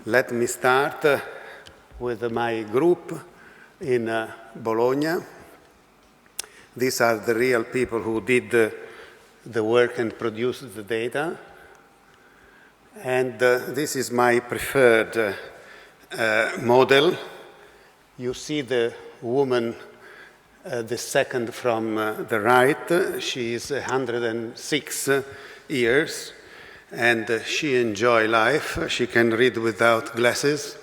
Let me start with my group in Bologna. These are the real people who did the work and produced the data. And this is my preferred model. You see the woman, the second from the right. She is 106 years, and she enjoys life. She can read without glasses.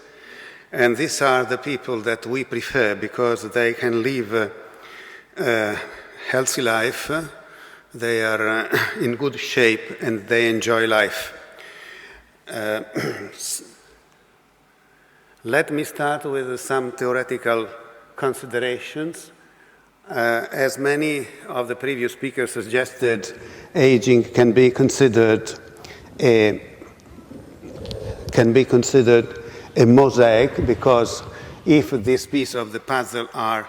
And these are the people that we prefer because they can live a healthy life. They are in good shape and they enjoy life. Let me start with some theoretical considerations. As many of the previous speakers suggested, aging can be considered a mosaic, because if this piece of the puzzle are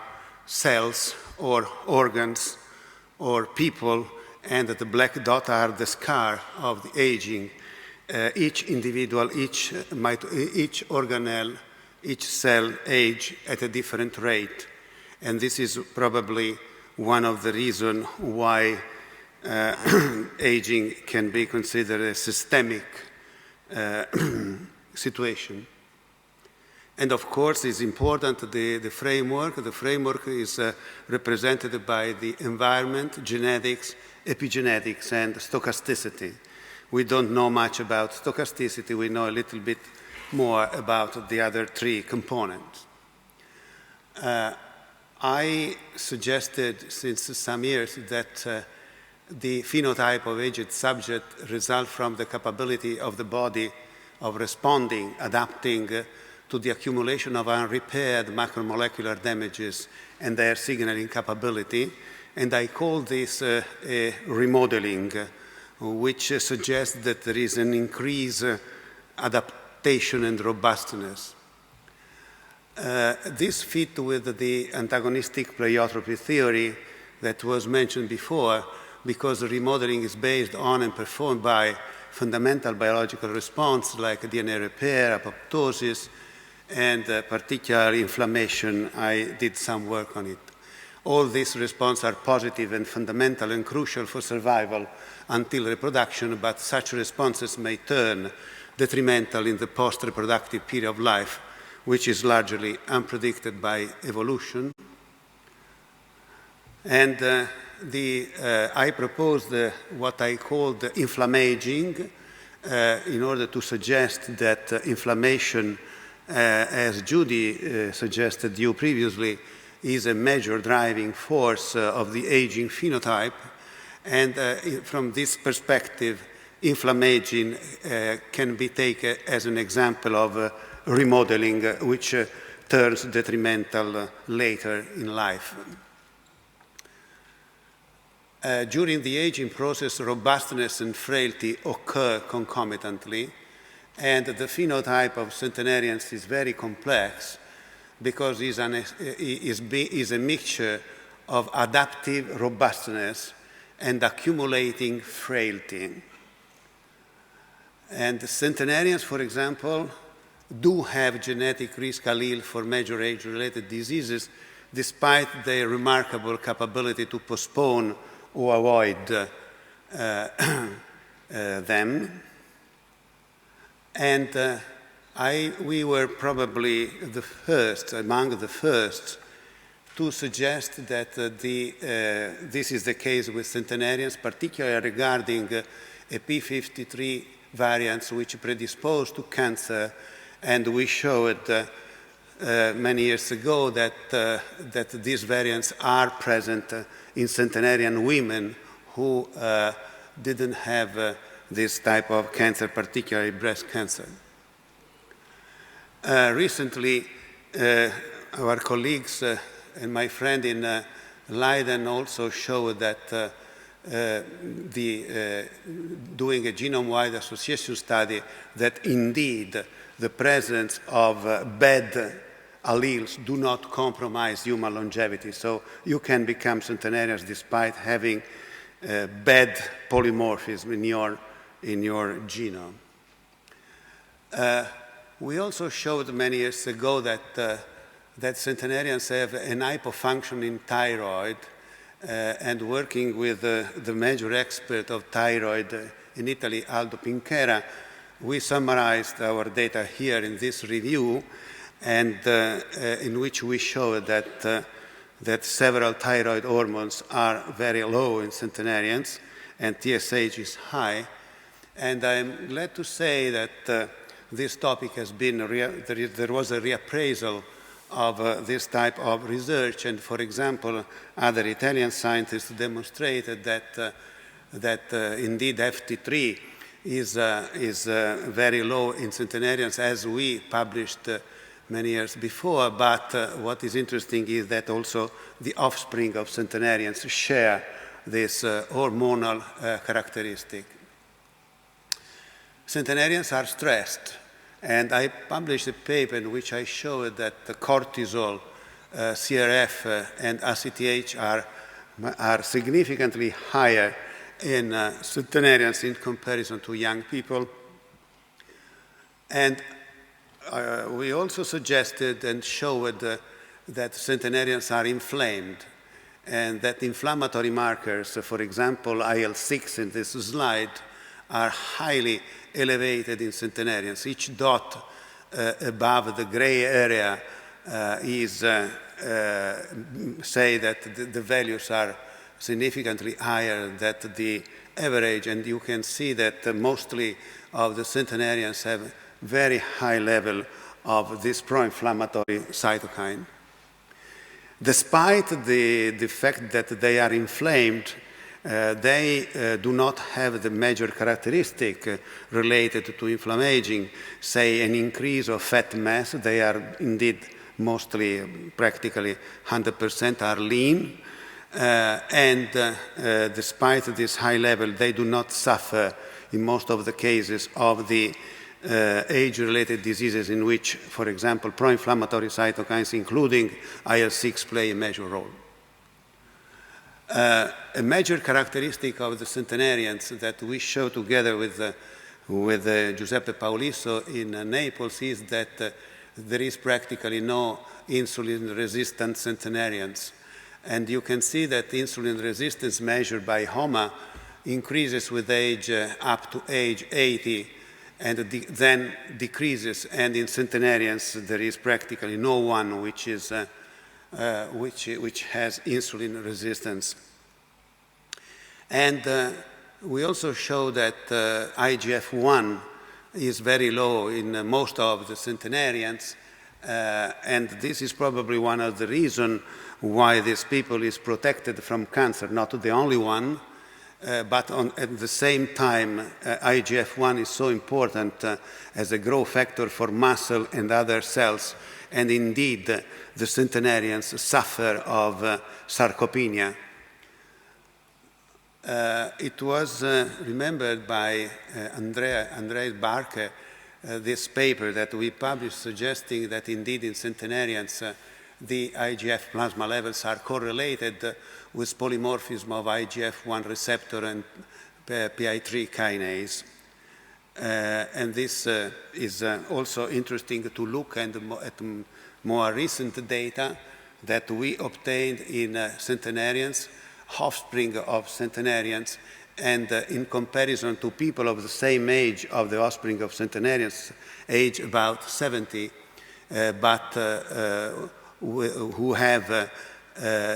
cells or organs or people, and the black dot are the scar of the aging, each individual, each organelle, each cell age at a different rate. And this is probably one of the reasons why aging can be considered a systemic situation. And of course, it's important the framework. The framework is represented by the environment, genetics, epigenetics, and stochasticity. We don't know much about stochasticity. We know a little bit more about the other three components. I suggested since some years that the phenotype of aged subject results from the capability of the body of responding, adapting to the accumulation of unrepaired macromolecular damages and their signaling capability. And I call this a remodeling, which suggests that there is an increased adaptation and robustness. This fits with the antagonistic pleiotropy theory that was mentioned before, because remodeling is based on and performed by fundamental biological response like DNA repair, apoptosis, and particularly inflammation. I did some work on it. All these responses are positive and fundamental and crucial for survival until reproduction, but such responses may turn detrimental in the post-reproductive period of life, which is largely unpredicted by evolution. And I proposed what I called inflammaging in order to suggest that inflammation, as Judy suggested you previously, is a major driving force of the aging phenotype. And from this perspective, inflammaging can be taken as an example of remodeling, which turns detrimental later in life. During the aging process, robustness and frailty occur concomitantly, and the phenotype of centenarians is very complex because it is a mixture of adaptive robustness and accumulating frailty. And centenarians, for example, do have genetic risk allele for major age-related diseases, despite their remarkable capability to postpone or avoid them. And we were probably the first, among the first, to suggest that this is the case with centenarians, particularly regarding a p53 variants which predispose to cancer. And we showed many years ago that these variants are present in centenarian women who didn't have this type of cancer, particularly breast cancer. Recently, our colleagues and my friend in Leiden also showed that doing a genome-wide association study, that indeed the presence of bad alleles do not compromise human longevity. So you can become centenarians despite having bad polymorphism in your genome. we also showed many years ago that centenarians have an hypofunctioning thyroid, and working with the major expert of thyroid in Italy, Aldo Pinchera, we summarized our data here in this review, and in which we show that several thyroid hormones are very low in centenarians, and TSH is high. And I'm glad to say that this topic has been, there was a reappraisal of this type of research, and for example, other Italian scientists demonstrated that indeed FT3 is very low in centenarians, as we published many years before, but what is interesting is that also the offspring of centenarians share this hormonal characteristic. Centenarians are stressed, and I published a paper in which I showed that the cortisol, CRF, and ACTH are significantly higher in centenarians in comparison to young people. And we also suggested and showed that centenarians are inflamed, and that inflammatory markers, for example, IL-6 in this slide, are highly elevated in centenarians. Each dot above the gray area say that the values are significantly higher than the average, and you can see that mostly of the centenarians have very high level of this pro-inflammatory cytokine. Despite the fact that they are inflamed, they do not have the major characteristic related to inflammaging, say an increase of fat mass. They are indeed mostly, practically 100% are lean, and despite this high level, they do not suffer in most of the cases of the age-related diseases in which, for example, pro-inflammatory cytokines, including IL-6, play a major role. A major characteristic of the centenarians that we show together with Giuseppe Paulisso in Naples is that there is practically no insulin-resistant centenarians. And you can see that insulin resistance measured by HOMA increases with age up to age 80, and then decreases. And in centenarians, there is practically no one which has insulin resistance. And we also show that IGF-1 is very low in most of the centenarians, and this is probably one of the reasons why this people is protected from cancer, not the only one, but at the same time, IGF-1 is so important as a growth factor for muscle and other cells. And indeed, the centenarians suffer of sarcopenia. It was remembered by Andreas Barke, this paper that we published suggesting that indeed in centenarians the IGF plasma levels are correlated with polymorphism of IGF-1 receptor and PI3 kinase. And this is also interesting to look at more recent data that we obtained in centenarians, offspring of centenarians, and in comparison to people of the same age of the offspring of centenarians, age about 70, but who have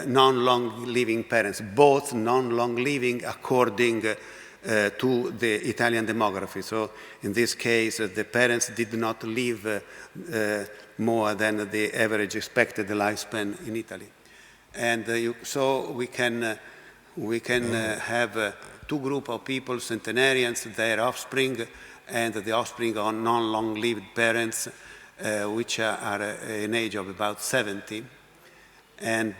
non-long living parents, both non-long living according to the Italian demography. So in this case, the parents did not live more than the average expected lifespan in Italy. And so we can have two groups of people, centenarians, their offspring, and the offspring of non-long-lived parents, which are an age of about 70. And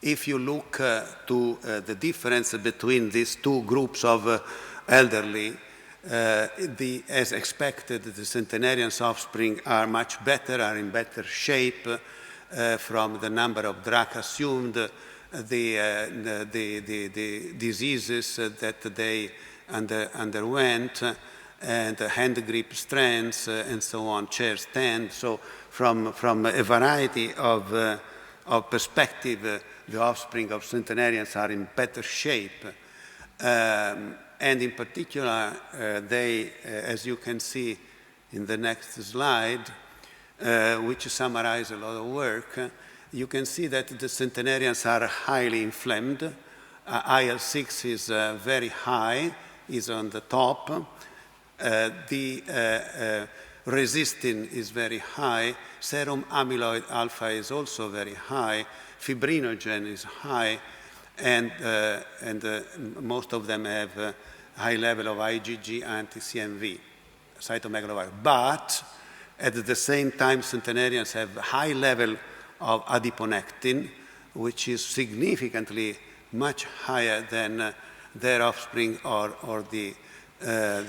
if you look to the difference between these two groups of elderly, as expected, the centenarians' offspring are much better, are in better shape from the number of drugs assumed, the diseases that they underwent, and hand grip strands, and so on, chair stand. So from a variety of perspective, the offspring of centenarians are in better shape. And in particular, they, as you can see in the next slide, which summarize a lot of work, you can see that the centenarians are highly inflamed. IL-6 is very high, is on the top. The resistin is very high. Serum amyloid alpha is also very high. Fibrinogen is high. And most of them have a high level of IgG anti-CMV, cytomegalovirus. But at the same time, centenarians have a high level of adiponectin, which is significantly much higher than their offspring or the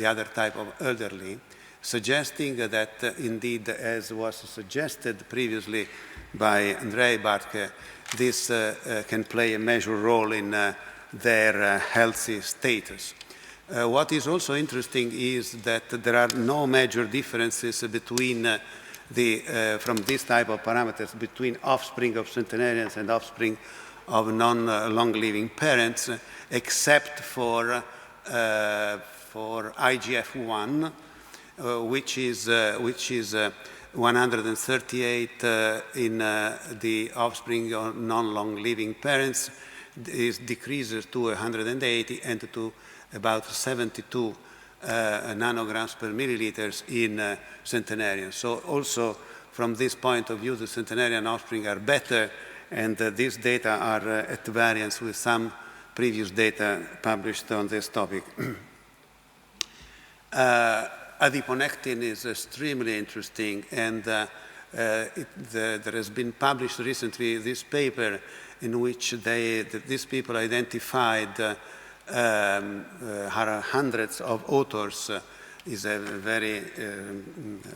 other type of elderly, suggesting that indeed, as was suggested previously by Andrei Bartke, this can play a major role in their healthy status. What is also interesting is that there are no major differences between from this type of parameters between offspring of centenarians and offspring of non-long-living parents, except for IGF-1, which is 138 in the offspring of non-long-living parents, is decreases to 180 and to about 72 nanograms per milliliters in centenarians. So also from this point of view, the centenarian offspring are better, and these data are at variance with some previous data published on this topic. Adiponectin is extremely interesting, and there has been published recently this paper in which these people identified hundreds of authors, is a very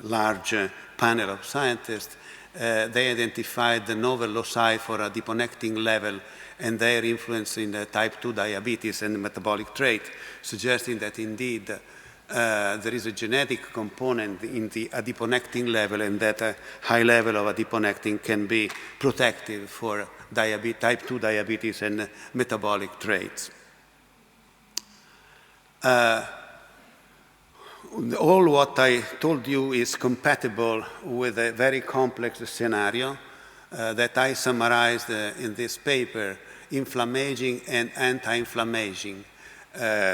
large panel of scientists. They identified the novel loci for adiponectin level and their influence in type 2 diabetes and metabolic trait, suggesting that indeed there is a genetic component in the adiponectin level, and that a high level of adiponectin can be protective for type 2 diabetes and metabolic traits. All what I told you is compatible with a very complex scenario that I summarized in this paper, inflammaging and anti-inflammaging.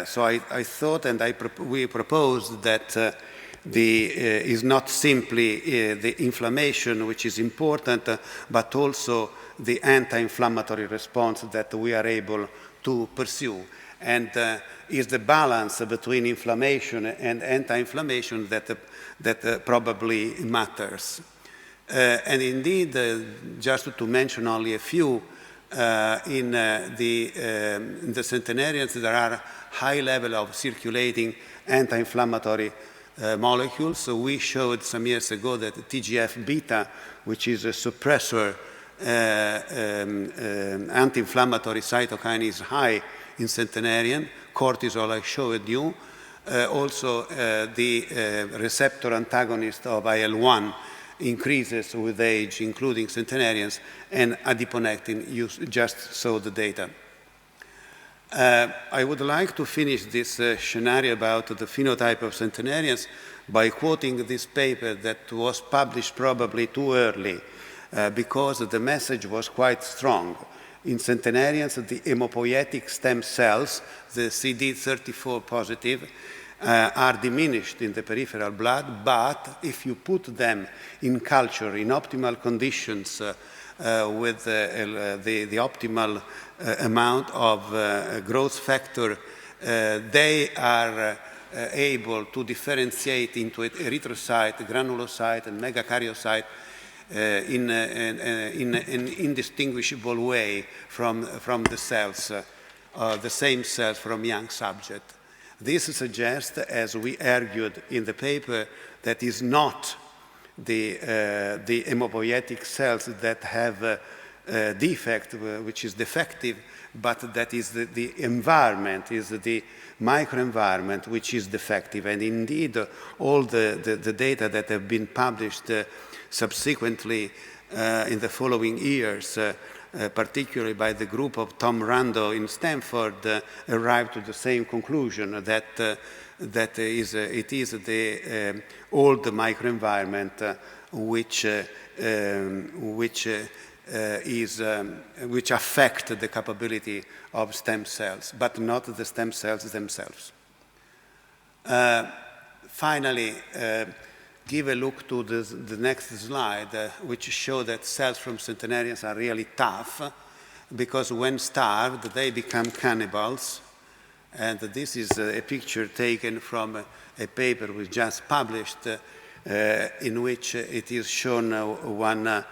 So I thought, and we proposed that is not simply the inflammation which is important, but also the anti-inflammatory response that we are able to pursue. And is the balance between inflammation and anti-inflammation that probably matters. And indeed, just to mention only a few, in the centenarians there are high level of circulating anti-inflammatory molecules. So we showed some years ago that TGF-beta, which is a suppressor anti-inflammatory cytokine, is high in centenarian. Cortisol I showed you. Also the receptor antagonist of IL-1 increases with age, including centenarians, and adiponectin, you just saw the data. I would like to finish this scenario about the phenotype of centenarians by quoting this paper that was published probably too early because the message was quite strong. In centenarians, the hemopoietic stem cells, the CD34 positive, are diminished in the peripheral blood, but if you put them in culture in optimal conditions with the optimal amount of growth factor, they are able to differentiate into erythrocyte, granulocyte, and megakaryocyte in an indistinguishable way from the cells, the same cells from young subject. This suggests, as we argued in the paper, that is not the hemopoietic cells that have defect, which is defective, but that is the environment, is the microenvironment which is defective. And indeed, all the data that have been published subsequently in the following years, particularly by the group of Tom Rando in Stanford, arrived to the same conclusion that it is the old microenvironment which affect the capability of stem cells, but not the stem cells themselves. Finally, give a look to the next slide, which show that cells from centenarians are really tough, because when starved, they become cannibals. And this is a picture taken from a paper we just published, in which it is shown one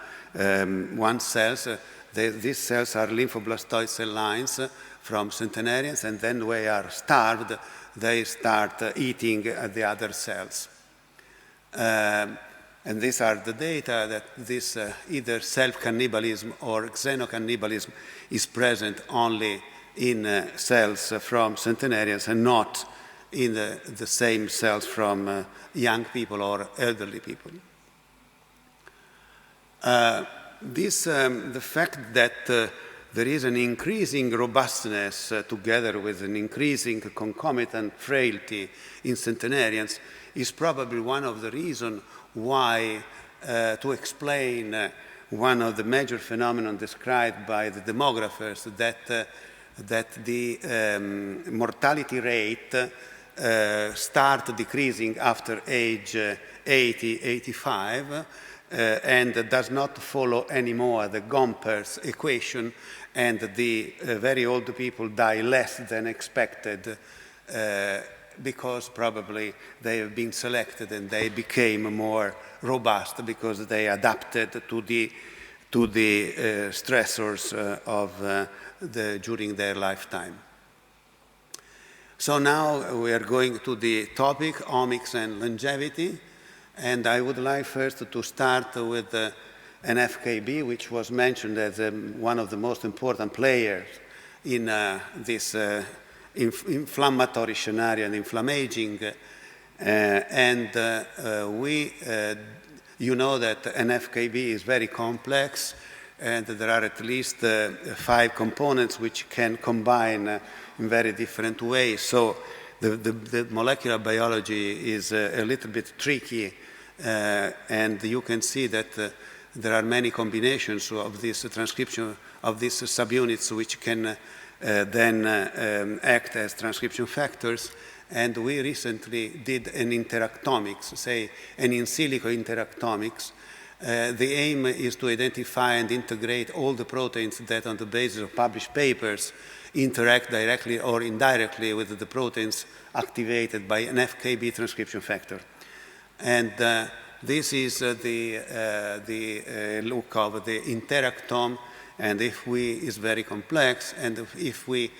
cells. These cells are lymphoblastoid cell lines from centenarians, and then when they are starved, they start eating the other cells. And these are the data that this either self-cannibalism or xenocannibalism is present only in cells from centenarians and not in the same cells from young people or elderly people. The fact that there is an increasing robustness together with an increasing concomitant frailty in centenarians is probably one of the reasons why, to explain one of the major phenomena described by the demographers, that the mortality rate start decreasing after age 80, 85, and does not follow anymore the Gomper's equation, and the very old people die less than expected, because probably they have been selected and they became more robust because they adapted to the stressors during their lifetime. So now we are going to the topic, omics and longevity, and I would like first to start with NFKB, which was mentioned as one of the most important players in this inflammatory scenario and inflammaging, you know that NFKB is very complex, and there are at least 5 components which can combine in very different ways. So the molecular biology is a little bit tricky, and you can see that there are many combinations of this transcription of these subunits which can then act as transcription factors. And we recently did an interactomics, say an in silico interactomics. The aim is to identify and integrate all the proteins that, on the basis of published papers, interact directly or indirectly with the proteins activated by an FKB transcription factor. And this is the look of the interactome, and is very complex, and if we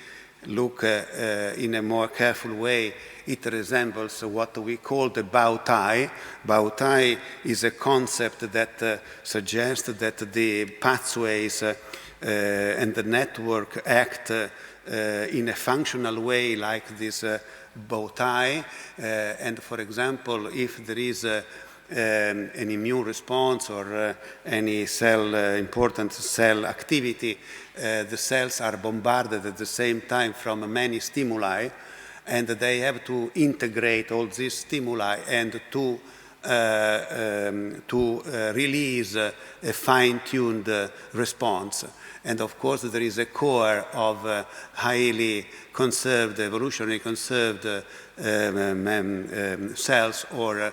look in a more careful way, it resembles what we call the bow tie. Bow tie is a concept that suggests that the pathways and the network act in a functional way like this bow tie. And for example, if there is an immune response or any important cell activity, the cells are bombarded at the same time from many stimuli, and they have to integrate all these stimuli and to release a fine-tuned response. And of course, there is a core of highly conserved, evolutionarily conserved cells or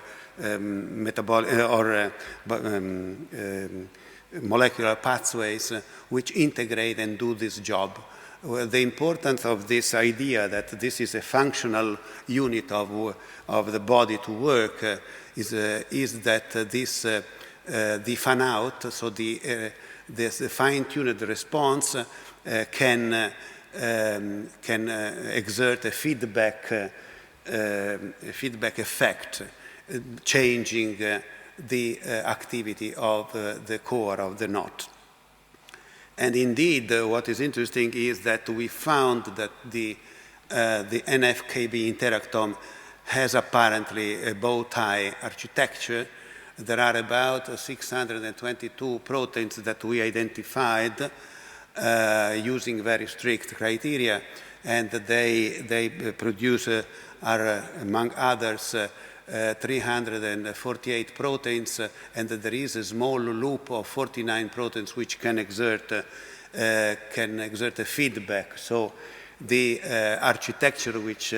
molecular pathways which integrate and do this job. Well, the importance of this idea that this is a functional unit of the body to work is that this the fan out, so the fine-tuned response can exert a feedback effect, changing the activity of the core of the knot. And indeed, what is interesting is that we found that the NFKB interactome has apparently a bow tie architecture. There are about 622 proteins that we identified using very strict criteria, and they produce, among others, 348 proteins, and there is a small loop of 49 proteins which can exert a feedback. So the architecture which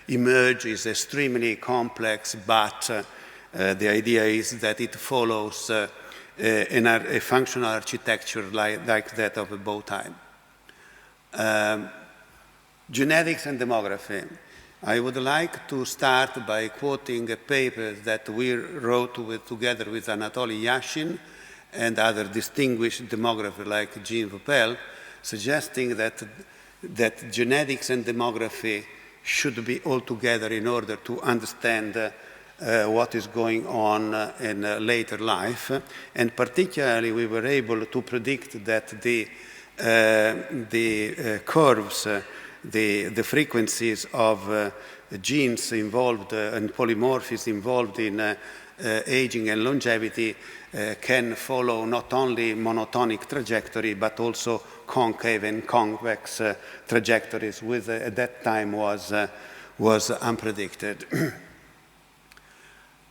emerges is extremely complex, but the idea is that it follows a functional architecture like that of a bow tie. Genetics and demography. I would like to start by quoting a paper that we wrote together with Anatoly Yashin and other distinguished demographers like Jean Vaupel, suggesting that genetics and demography should be all together in order to understand what is going on in later life. And particularly, we were able to predict that the curves, the frequencies of genes involved and polymorphisms involved in aging and longevity can follow not only monotonic trajectory, but also concave and convex trajectories, which at that time was unpredicted.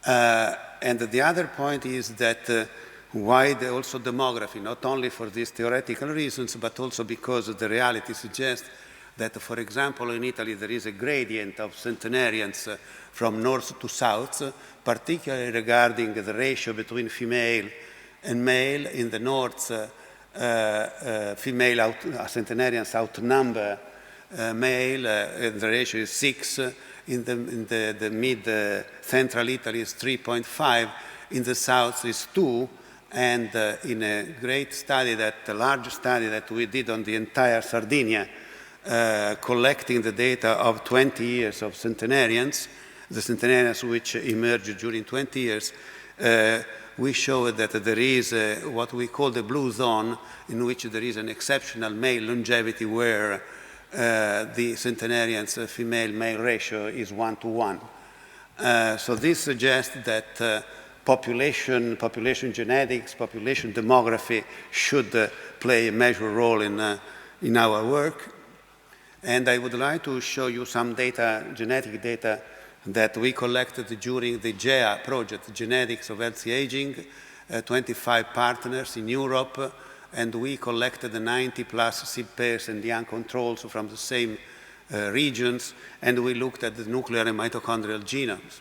And the other point is that why also demography, not only for these theoretical reasons, but also because the reality suggests that, for example, in Italy there is a gradient of centenarians from north to south, particularly regarding the ratio between female and male. In the north, female centenarians outnumber male, and the ratio is 6. In the mid-central Italy is 3.5. In the south is 2. And in a great study, a large study that we did on the entire Sardinia, collecting the data of 20 years of centenarians, the centenarians which emerged during 20 years, we showed that there is what we call the blue zone, in which there is an exceptional male longevity where the centenarians' female-male ratio is 1:1. So this suggests that population genetics, population demography should play a major role in our work. And I would like to show you some data, genetic data, that we collected during the GEA project, Genetics of Healthy Aging, 25 partners in Europe, and we collected 90+ SIB pairs and young controls from the same regions, and we looked at the nuclear and mitochondrial genomes.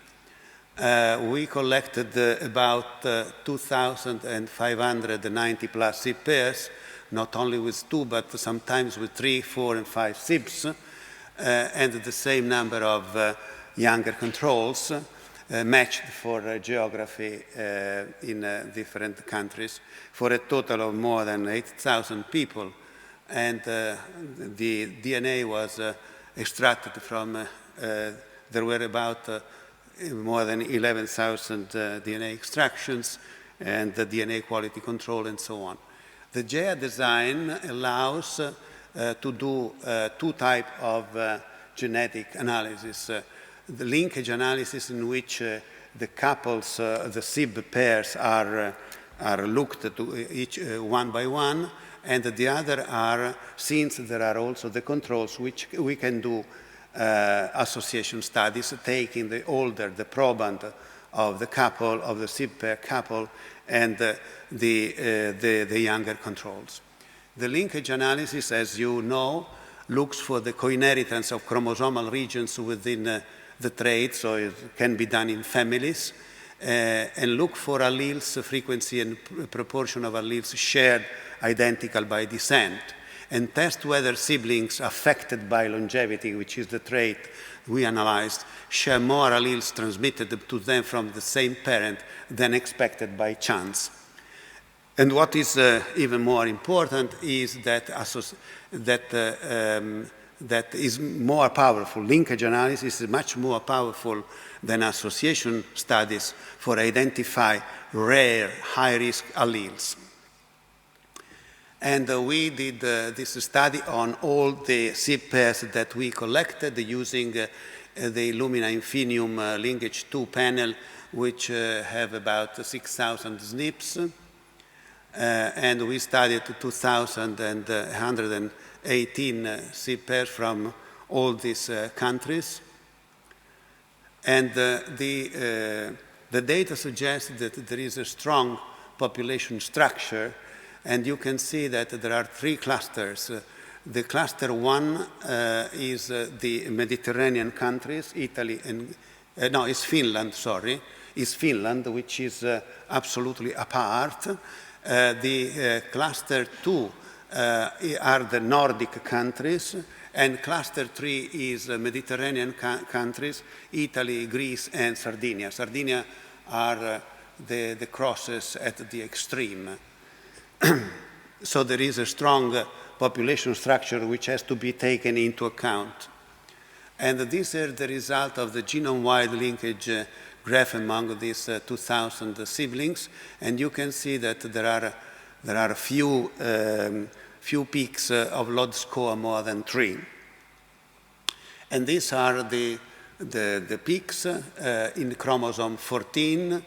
We collected about 2,500 90+ SIB pairs, not only with 2, but sometimes with 3, 4, and 5 SIBs, and the same number of younger controls matched for geography in different countries, for a total of more than 8,000 people. And the DNA was extracted from, there were about more than 11,000 DNA extractions, and the DNA quality control and so on. The GEA design allows to do 2 types of genetic analysis. The linkage analysis, in which the couples, the SIB pairs are looked at each one by one, and the other are, since there are also the controls, which we can do association studies, taking the older, the proband of the couple, of the SIB pair couple, and the younger controls. The linkage analysis, as you know, looks for the coinheritance of chromosomal regions within the trait, so it can be done in families, and look for alleles, frequency and proportion of alleles shared identical by descent, and test whether siblings affected by longevity, which is the trait we analyzed, share more alleles transmitted to them from the same parent than expected by chance. And what is even more important is that that is more powerful. Linkage analysis is much more powerful than association studies for identify rare, high-risk alleles. And we did this study on all the SIB pairs that we collected using the Illumina Infinium linkage 2 panel, which have about 6,000 SNPs. And we studied 2,118 SIB pairs from all these countries. And the data suggests that there is a strong population structure, and you can see that there are 3 clusters. The cluster 1 is the Mediterranean countries, Italy and, no, it's Finland, sorry. It's Finland, which is absolutely apart. The cluster 2 are the Nordic countries, and cluster 3 is Mediterranean countries, Italy, Greece, and Sardinia. Sardinia are the crosses at the extreme. So there is a strong population structure which has to be taken into account. And this is the result of the genome-wide linkage graph among these 2,000 siblings. And you can see that there are few peaks of Lodz score more than 3. And these are the peaks in chromosome 14,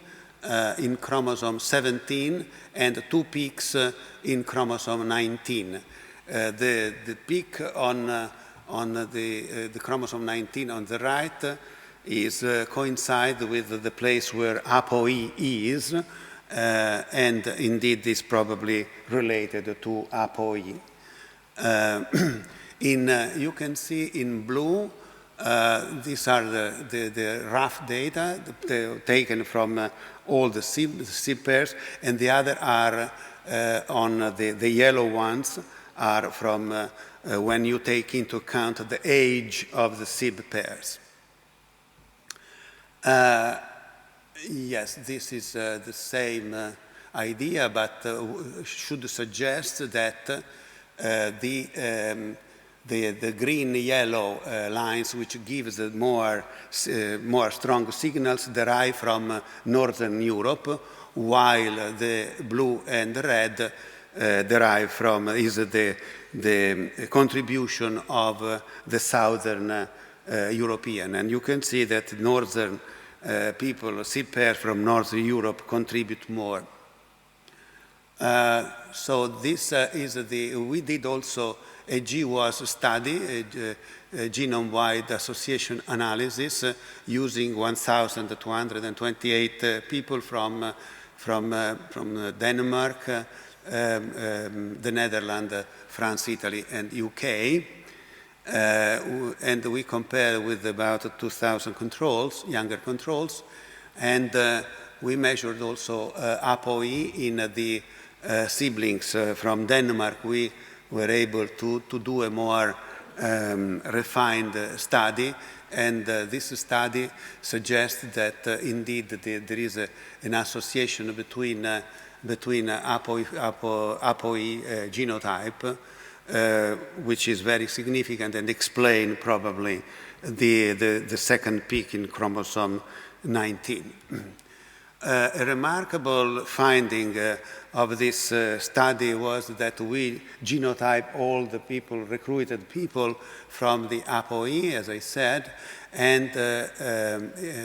in chromosome 17, and 2 peaks in chromosome 19. The peak on the chromosome 19 on the right is coincide with the place where ApoE is, and indeed is probably related to ApoE. You can see in blue, these are the rough data taken from all the SIB pairs, and the other are on the yellow ones are from when you take into account the age of the SIB pairs. Yes, this is the same idea, but should suggest that the green-yellow lines, which gives more strong signals, derive from Northern Europe, while the blue and red derive from the contribution of the Southern European. And you can see that Northern people, SIB pairs from Northern Europe, contribute more. So this is we did also a GWAS study, a genome-wide association analysis, using 1,228 people from Denmark, the Netherlands, France, Italy, and UK. And we compare with about 2,000 controls, younger controls, and we measured also ApoE in the siblings from Denmark. We were able to do a more refined study, and this study suggests that indeed there is an association between ApoE genotype, which is very significant and explain probably the second peak in chromosome 19. A remarkable finding of this study was that we genotype all the people, recruited people from the ApoE, as I said, and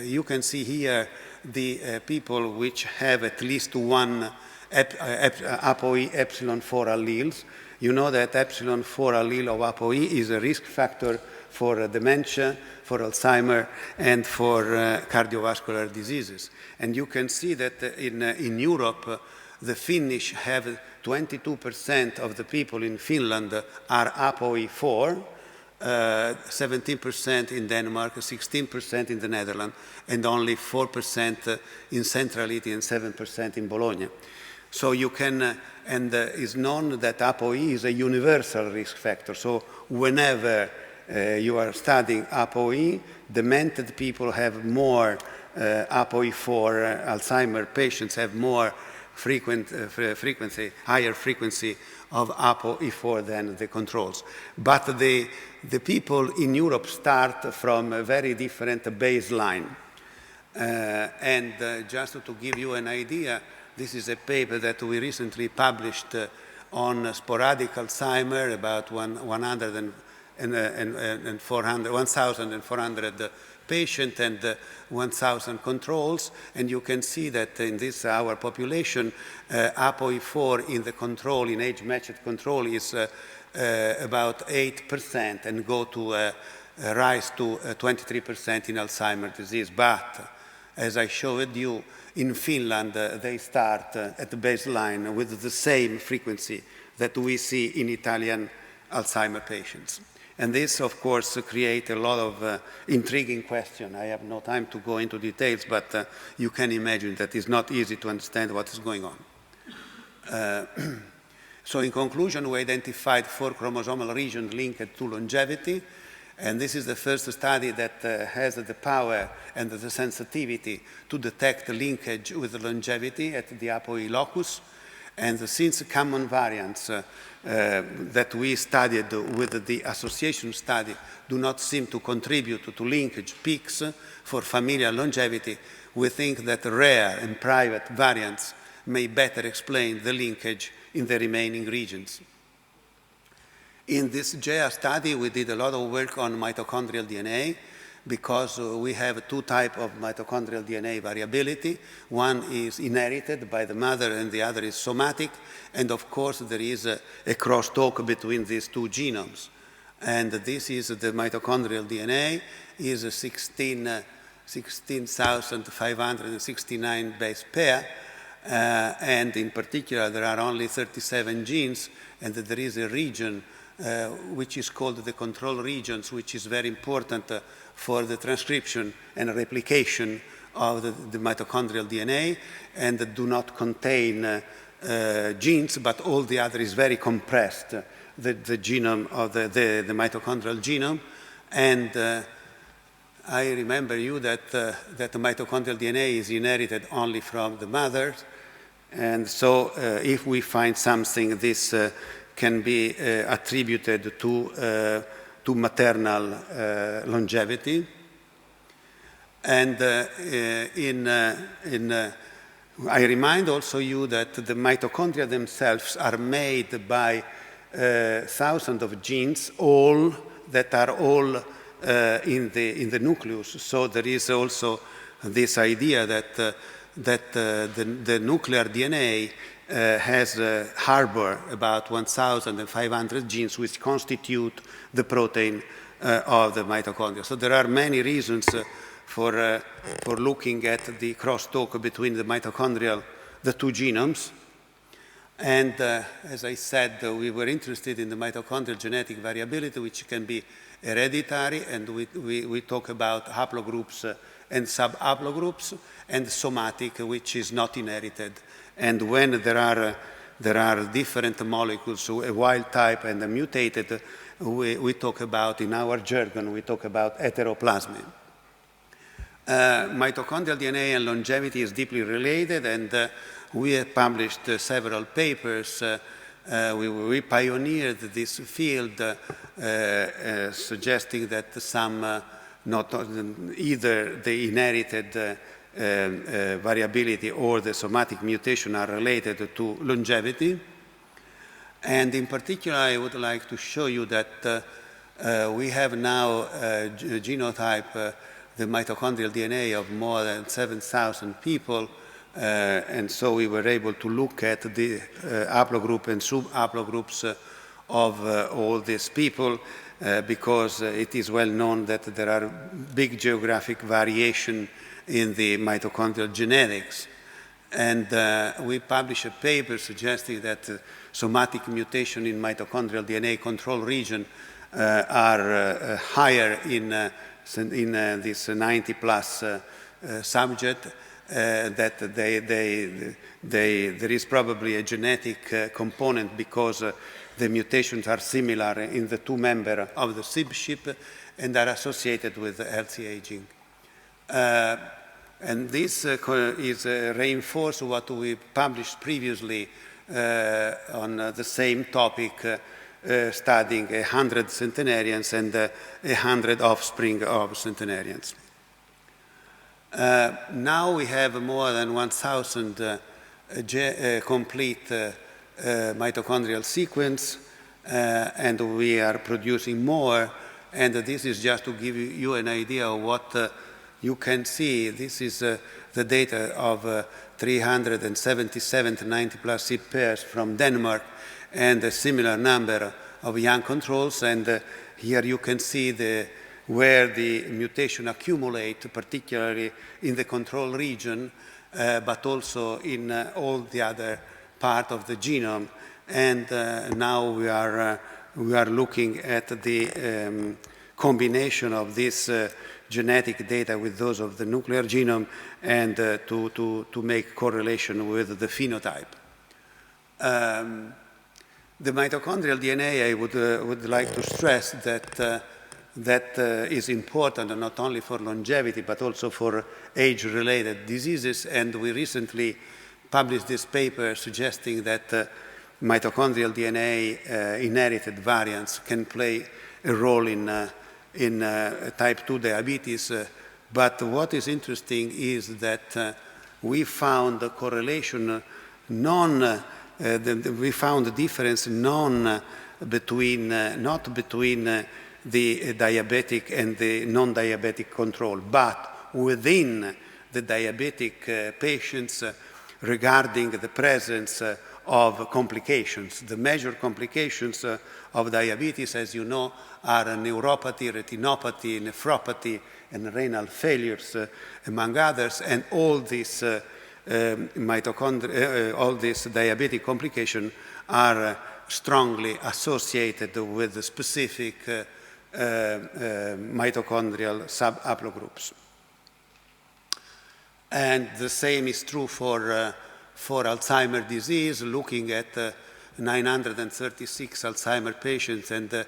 you can see here the people which have at least one ApoE epsilon 4 alleles. You know that epsilon 4 allele of ApoE is a risk factor for dementia, for Alzheimer, and for cardiovascular diseases. And you can see that in Europe, the Finnish have 22% of the people in Finland are ApoE4, 17% in Denmark, 16% in the Netherlands, and only 4% in Central Italy and 7% in Bologna. So you can, and it's known that ApoE is a universal risk factor. So whenever you are studying ApoE, demented people have more ApoE4, Alzheimer patients have more higher frequency of ApoE4 than the controls. But the people in Europe start from a very different baseline. And just to give you an idea, this is a paper that we recently published on sporadic Alzheimer, about 1,400 patients and 1,000 controls. And you can see that in this, our population, ApoE4 in the control, in age-matched control, is about 8% and go to rise to 23% in Alzheimer's disease. But as I showed you, in Finland, they start at the baseline with the same frequency that we see in Italian Alzheimer patients. And this, of course, creates a lot of intriguing questions. I have no time to go into details, but you can imagine that it's not easy to understand what is going on. So in conclusion, we identified 4 chromosomal regions linked to longevity. And this is the first study that has the power and the sensitivity to detect linkage with longevity at the ApoE locus. And since common variants that we studied with the association study do not seem to contribute to linkage peaks for familial longevity, we think that rare and private variants may better explain the linkage in the remaining regions. In this GEA study, we did a lot of work on mitochondrial DNA because we have 2 types of mitochondrial DNA variability. One is inherited by the mother and the other is somatic. And of course, there is a crosstalk between these 2 genomes. And this is the mitochondrial DNA is a 16,569 base pair. And in particular, there are only 37 genes, and there is a region which is called the control regions, which is very important for the transcription and replication of the mitochondrial DNA, and do not contain genes, but all the other is very compressed, the genome of the mitochondrial genome. And I remember you that the mitochondrial DNA is inherited only from the mother, and so if we find something, this can be attributed to maternal longevity. And I remind also you that the mitochondria themselves are made by thousands of genes, all that are all in the nucleus. So there is also this idea that the nuclear DNA has harbor about 1,500 genes which constitute the protein of the mitochondria. So there are many reasons for looking at the crosstalk between the mitochondrial, the 2 genomes. And as I said, we were interested in the mitochondrial genetic variability, which can be hereditary, and we talk about haplogroups and sub-haplogroups, and somatic, which is not inherited. And when there are different molecules, a wild type and a mutated, we talk about, in our jargon, we talk about heteroplasmy. Mitochondrial DNA and longevity is deeply related, and we have published several papers. We pioneered this field, suggesting that some, not either the inherited variability or the somatic mutation are related to longevity. And in particular, I would like to show you that we have now a genotype, the mitochondrial DNA of more than 7,000 people. And so we were able to look at the haplogroup and sub-haplogroups of all these people because it is well known that there are big geographic variation in the mitochondrial genetics. And we published a paper suggesting that somatic mutation in mitochondrial DNA control region are higher in this 90-plus subject, that there is probably a genetic component because the mutations are similar in the 2 members of the SIB ship and are associated with healthy aging. And this is reinforced what we published previously on the same topic, studying 100 centenarians and 100 offspring of centenarians. Now we have more than 1,000 complete mitochondrial sequence, and we are producing more. And this is just to give you an idea of what you can see. This is the data of 377 90+ seed pairs from Denmark, and a similar number of young controls. And here you can see where the mutation accumulate, particularly in the control region, but also in all the other part of the genome. And now we are looking at the combination of this genetic data with those of the nuclear genome, and to make correlation with the phenotype. The mitochondrial DNA, I would like to stress that is important not only for longevity but also for age-related diseases. And we recently published this paper suggesting that mitochondrial DNA inherited variants can play a role in type 2 diabetes. But what is interesting is that we found a correlation we found a difference not between the diabetic and the non-diabetic control, but within the diabetic patients regarding the presence of complications. The major complications of diabetes, as you know, are neuropathy, retinopathy, nephropathy, and renal failures, among others. And all these all these diabetic complications are strongly associated with the specific mitochondrial subhaplogroups. And the same is true for Alzheimer's disease. Looking at 936 Alzheimer's patients and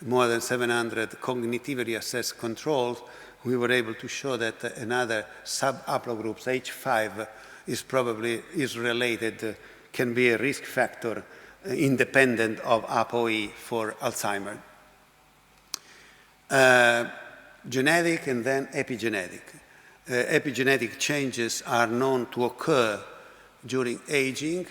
more than 700 cognitively assessed controls, we were able to show that another subhaplogroup, H5, is related, can be a risk factor independent of ApoE for Alzheimer's. Genetic and then epigenetic. Epigenetic changes are known to occur during aging,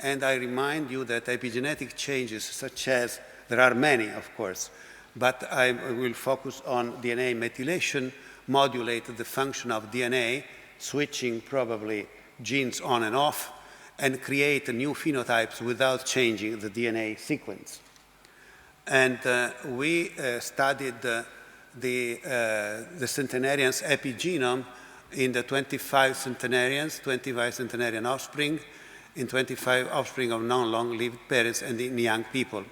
and I remind you that epigenetic changes such as, there are many of course, but I will focus on DNA methylation, modulate the function of DNA, switching probably genes on and off, and create new phenotypes without changing the DNA sequence. And we studied the centenarians' epigenome in the 25 centenarian offspring, in 25 offspring of non-long-lived parents, and in young people.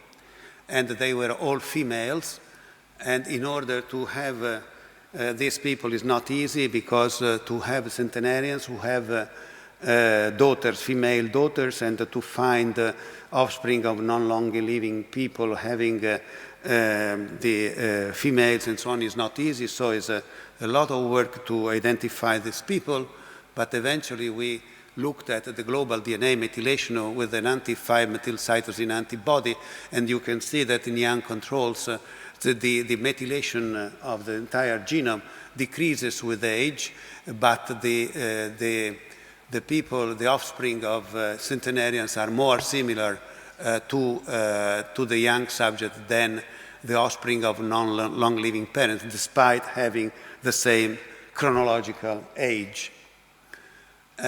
And they were all females. And in order to have these people is not easy, because to have centenarians who have daughters, female daughters, and to find offspring of non-long-living people having the females and so on is not easy. So it's a lot of work to identify these people. But eventually we looked at the global DNA methylation with an anti-5-methylcytosine antibody, and you can see that in young controls the methylation of the entire genome decreases with age, but the offspring of centenarians are more similar to the young subject than the offspring of non-long-living parents, despite having the same chronological age. We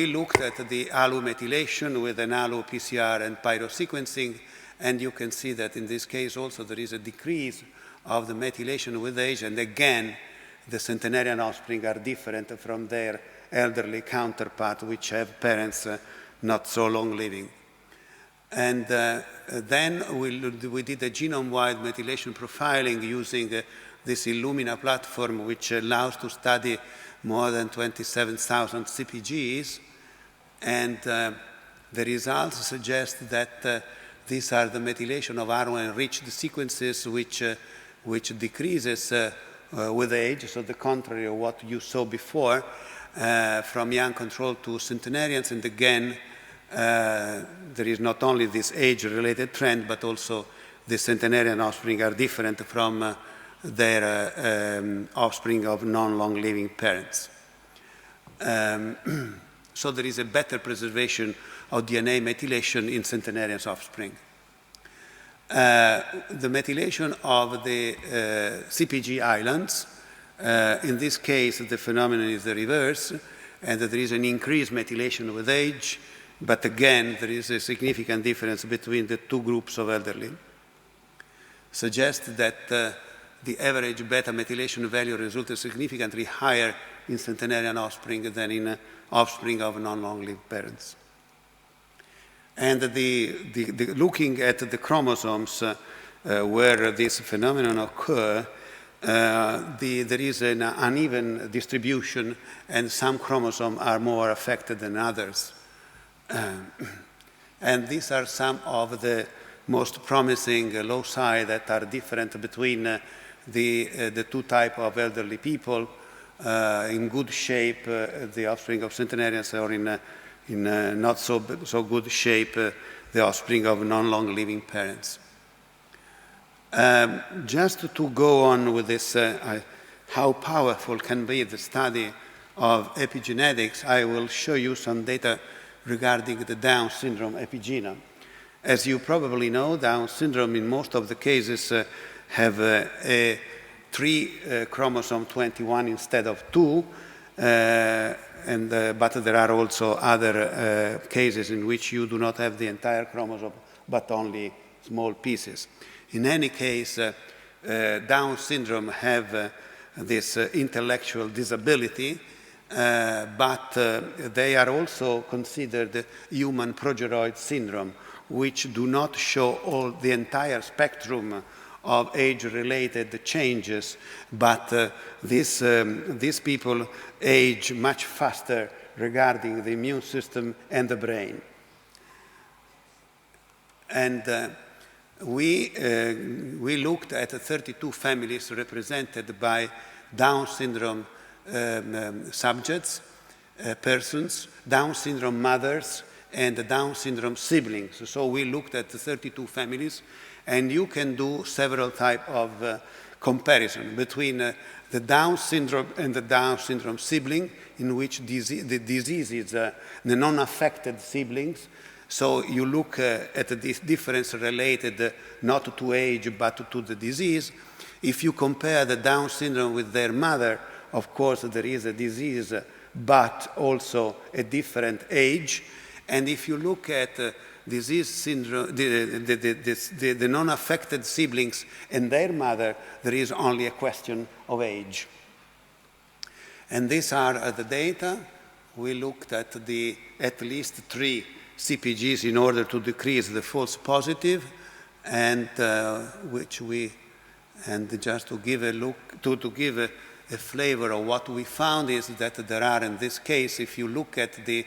looked at the ALU methylation with an ALU PCR and pyrosequencing, and you can see that in this case also there is a decrease of the methylation with age, and again the centenarian offspring are different from their elderly counterpart, which have parents not so long living. And then we did a genome-wide methylation profiling using this Illumina platform, which allows to study more than 27,000 CpGs. And the results suggest that these are the methylation of RNA-enriched sequences, which decreases with age, so the contrary of what you saw before, from young control to centenarians. And again, there is not only this age-related trend, but also the centenarian offspring are different from their offspring of non-long-living parents. So there is a better preservation of DNA methylation in centenarians' offspring. The methylation of the CpG islands, in this case, the phenomenon is the reverse, and there is an increased methylation with age, but again, there is a significant difference between the two groups of elderly. Suggests that the average beta methylation value resulted significantly higher in centenarian offspring than in offspring of non-long-lived parents. And looking at the chromosomes where this phenomenon occurs, there is an uneven distribution, and some chromosomes are more affected than others. And these are some of the most promising loci that are different between the two types of elderly people. In good shape, the offspring of centenarians, or in not so good shape, the offspring of non-long-living parents. Just to go on with this, how powerful can be the study of epigenetics, I will show you some data regarding the Down syndrome epigenome. As you probably know, Down syndrome in most of the cases have a 3 chromosome 21 instead of 2, but there are also other cases in which you do not have the entire chromosome, but only small pieces. In any case, Down syndrome have this intellectual disability, but they are also considered human progeroid syndrome, which do not show the entire spectrum of age-related changes, but these people age much faster regarding the immune system and the brain. And we looked at 32 families represented by Down syndrome subjects, persons, Down syndrome mothers, and Down syndrome siblings. So we looked at 32 families, and you can do several types of comparison between the Down syndrome and the Down syndrome sibling, in which the disease is the non-affected siblings. So you look at this difference related not to age but to the disease. If you compare the Down syndrome with their mother, of course there is a disease but also a different age. And if you look at disease syndrome, the non-affected siblings and their mother, there is only a question of age. And these are the data. We looked at at least 3 CpGs in order to decrease the false positive, and just to give a look, to give a flavor of what we found is that there are, in this case, if you look at the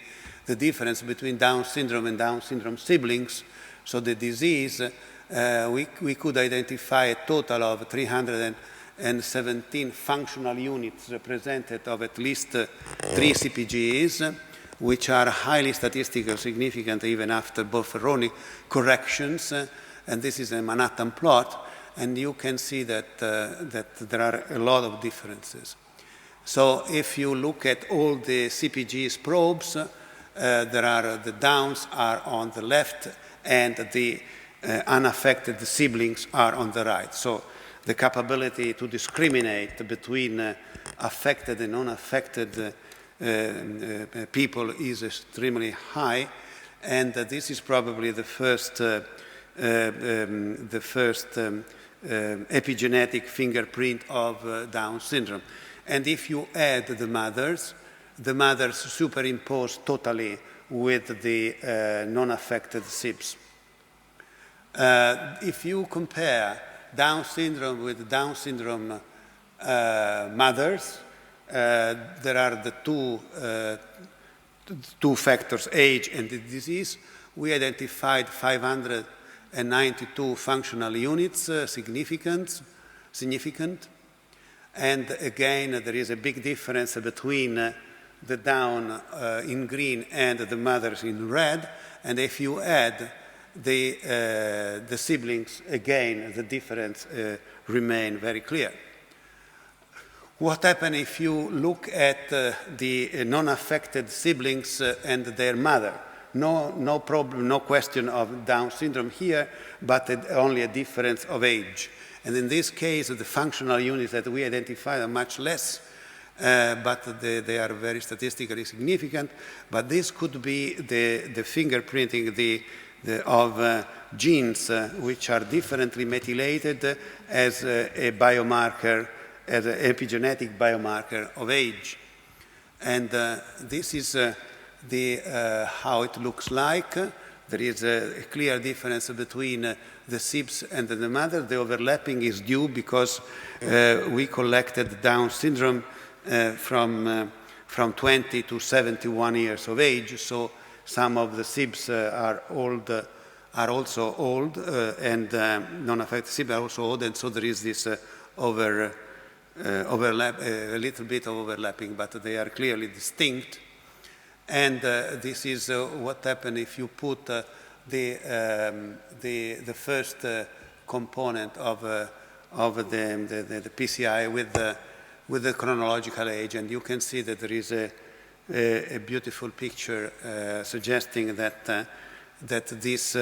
difference between Down syndrome and Down syndrome siblings, so the disease, we could identify a total of 317 functional units represented of at least 3 CpGs, which are highly statistically significant even after Bofferroni corrections. And this is a Manhattan plot, and you can see that there are a lot of differences. So if you look at all the CpGs probes, the Downs are on the left, and the unaffected siblings are on the right. So the capability to discriminate between affected and unaffected people is extremely high, and this is probably the first epigenetic fingerprint of Down syndrome. And if you add the mothers superimpose totally with the non-affected SIBs. If you compare Down syndrome with Down syndrome mothers, there are the two factors, age and the disease. We identified 592 functional units, significant. And again, there is a big difference between the Down in green and the mothers in red. And if you add the siblings, again, the difference remains very clear. What happens if you look at the non-affected siblings and their mother? No problem, no question of Down syndrome here, but only a difference of age. And in this case, the functional units that we identify are much less, but they are very statistically significant. But this could be the fingerprinting of genes which are differently methylated as a biomarker, as an epigenetic biomarker of age. And this is how it looks like. There is a clear difference between the SIBs and the mother. The overlapping is due because we collected Down syndrome from 20 to 71 years of age. So some of the SIBs are also old, and non-affected SIBs are also old, and so there is this overlap, a little bit of overlapping, but they are clearly distinct. And this is what happens if you put the first component of the PCI with the chronological age, and you can see that there is a beautiful picture suggesting that this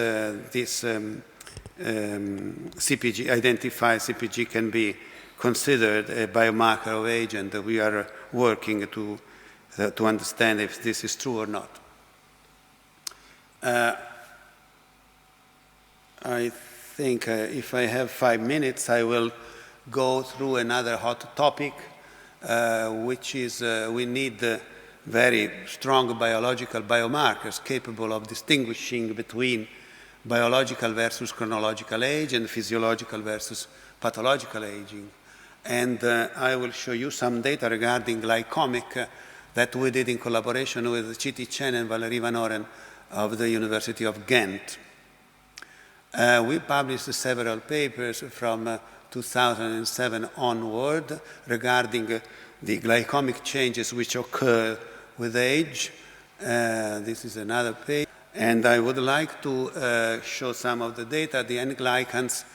CpG, identified CpG, can be considered a biomarker of age, and we are working to understand if this is true or not. I think if I have 5 minutes, I will go through another hot topic, which is we need very strong biological biomarkers capable of distinguishing between biological versus chronological age and physiological versus pathological aging. And I will show you some data regarding glycomic that we did in collaboration with Chiti Chen and Valérie Van Oren of the University of Ghent. We published several papers from 2007 onward regarding the glycomic changes which occur with age. This is another page. And I would like to show some of the data. The N-glycans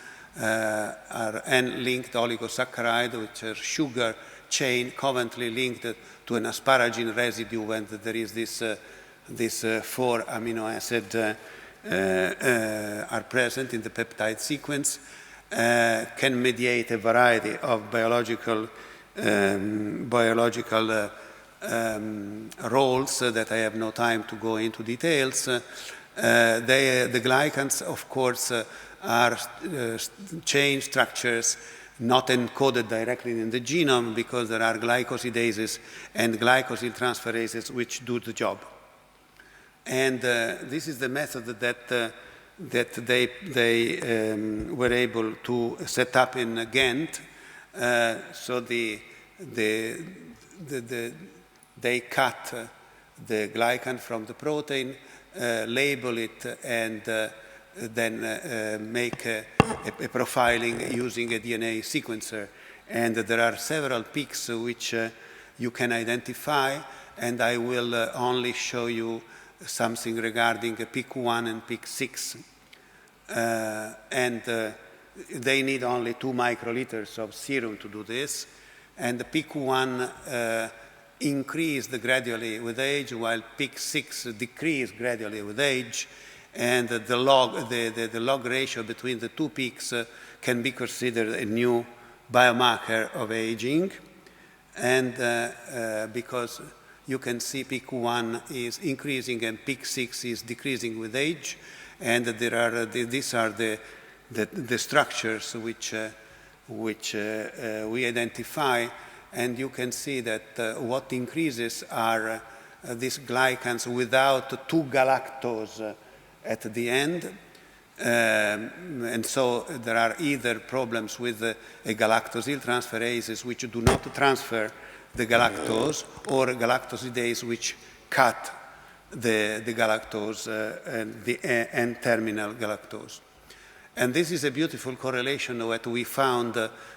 are N-linked oligosaccharide, which are sugar chain covalently linked to an asparagine residue when there is this 4 amino acid are present in the peptide sequence, can mediate a variety of biological roles that I have no time to go into details. The glycans, of course, are chain structures not encoded directly in the genome because there are glycosidases and glycosyl transferases which do the job. And this is the method that they were able to set up in Ghent. So they cut the glycan from the protein, label it, and then make a profiling using a DNA sequencer. And there are several peaks which you can identify, and I will only show you something regarding peak 1 and peak 6. And they need only 2 microliters of serum to do this. And the peak 1 increased gradually with age, while peak 6 decreased gradually with age. And the log ratio between the 2 peaks can be considered a new biomarker of aging. And because you can see peak 1 is increasing and peak 6 is decreasing with age. And these are the structures which we identify. And you can see that what increases are these glycans without 2-galactose at the end. And so there are either problems with a galactosyl transferases which do not transfer the galactose, or galactosidase which cut the galactose and the N-terminal galactose. And this is a beautiful correlation that we found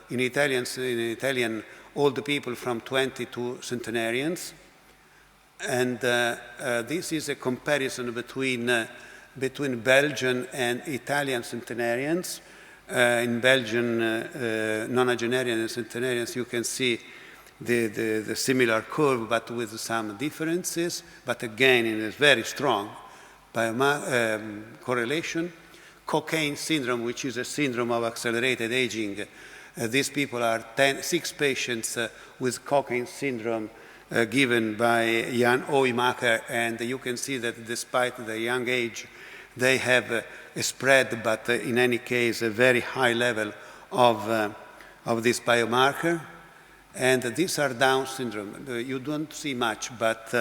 in Italian old people from 20 to centenarians. And this is a comparison between Belgian and Italian centenarians. In Belgian nonagenarian and centenarians, you can see the similar curve, but with some differences, but again in a very strong correlation. Cockayne Syndrome, which is a syndrome of accelerated aging. These people are 6 patients with Cockayne Syndrome given by Jan Ooijmaker, and you can see that despite the young age, they have a spread, but in any case, a very high level of this biomarker. And these are Down syndrome. You don't see much, but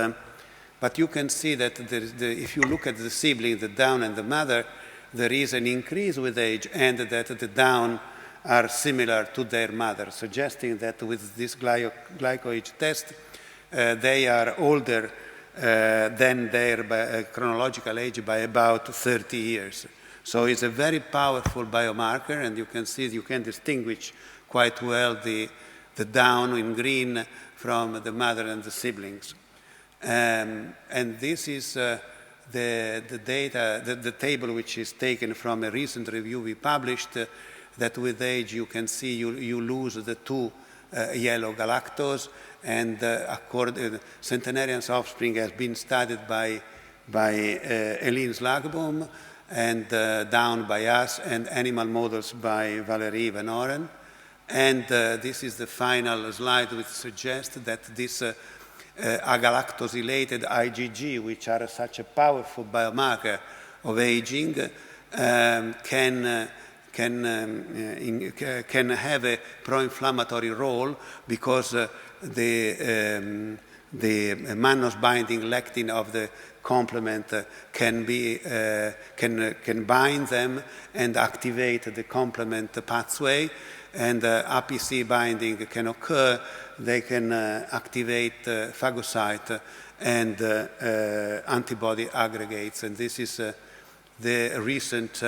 you can see that if you look at the sibling, the Down and the mother, there is an increase with age, and that the Down are similar to their mother, suggesting that with this glycoage test, they are older than their chronological age by about 30 years. So it's a very powerful biomarker, and you can see, you can distinguish quite well the Down in green from the mother and the siblings. And this is the data, the table which is taken from a recent review we published, that with age you can see you lose the 2 yellow galactose, and centenarian's offspring has been studied by Eline Slagboom, and Down by us, and animal models by Valerie Van Oren. And this is the final slide, which suggests that this agalactosylated IgG, which are such a powerful biomarker of aging, can have a pro-inflammatory role, because the mannose-binding lectin of the complement can bind them and activate the complement pathway, and APC binding can occur. They can activate phagocyte and antibody aggregates. And this is the recent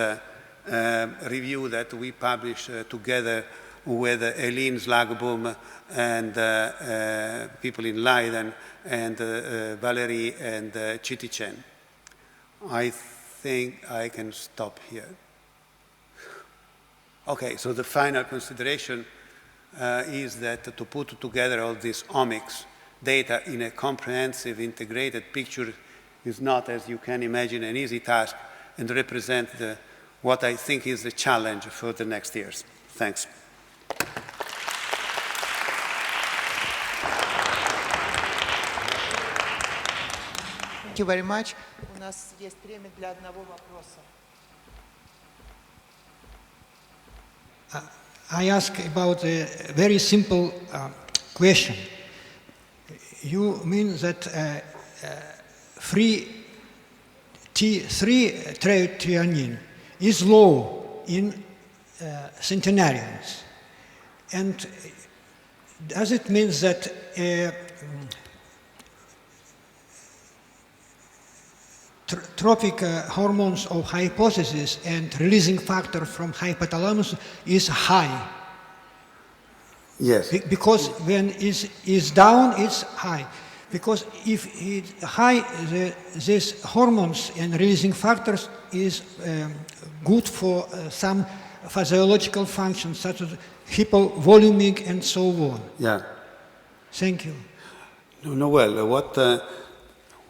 review that we published together with Eline Slagboom and people in Leiden, and Valerie and Chiti Chen. I think I can stop here. Okay, so the final consideration is that to put together all these omics data in a comprehensive, integrated picture is not, as you can imagine, an easy task, and represent what I think is the challenge for the next years. Thanks. Thank you very much. У нас есть время для одного вопроса. I ask about a very simple question. You mean that free T3 triothionein is low in centenarians, and does it mean that tropic hormones of hypothesis and releasing factor from hypothalamus is high? Yes. Because when is down, it's high. Because if it's high, these hormones and releasing factors is good for some physiological functions, such as hypovolemic and so on. Yeah. Thank you. No, well,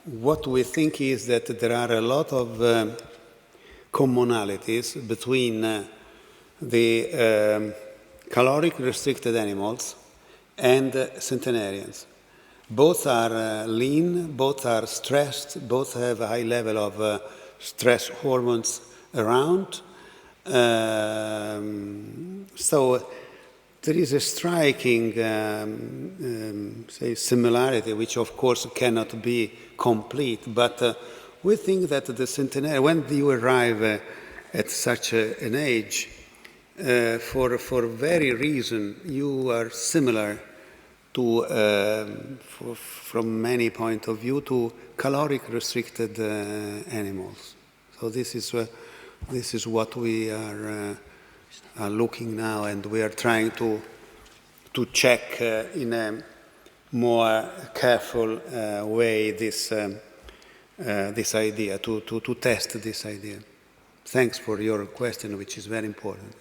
what we think is that there are a lot of commonalities between the caloric restricted animals and centenarians. Both are lean, both are stressed, both have a high level of stress hormones around. So there is a striking say similarity, which of course cannot be complete, but we think that the centenarian, when you arrive at such an age, for very reason, you are similar to, from many point of view, to caloric restricted animals. So this is what we are looking now, and we are trying to check in a more careful way this idea, to test this idea. Thanks for your question, which is very important.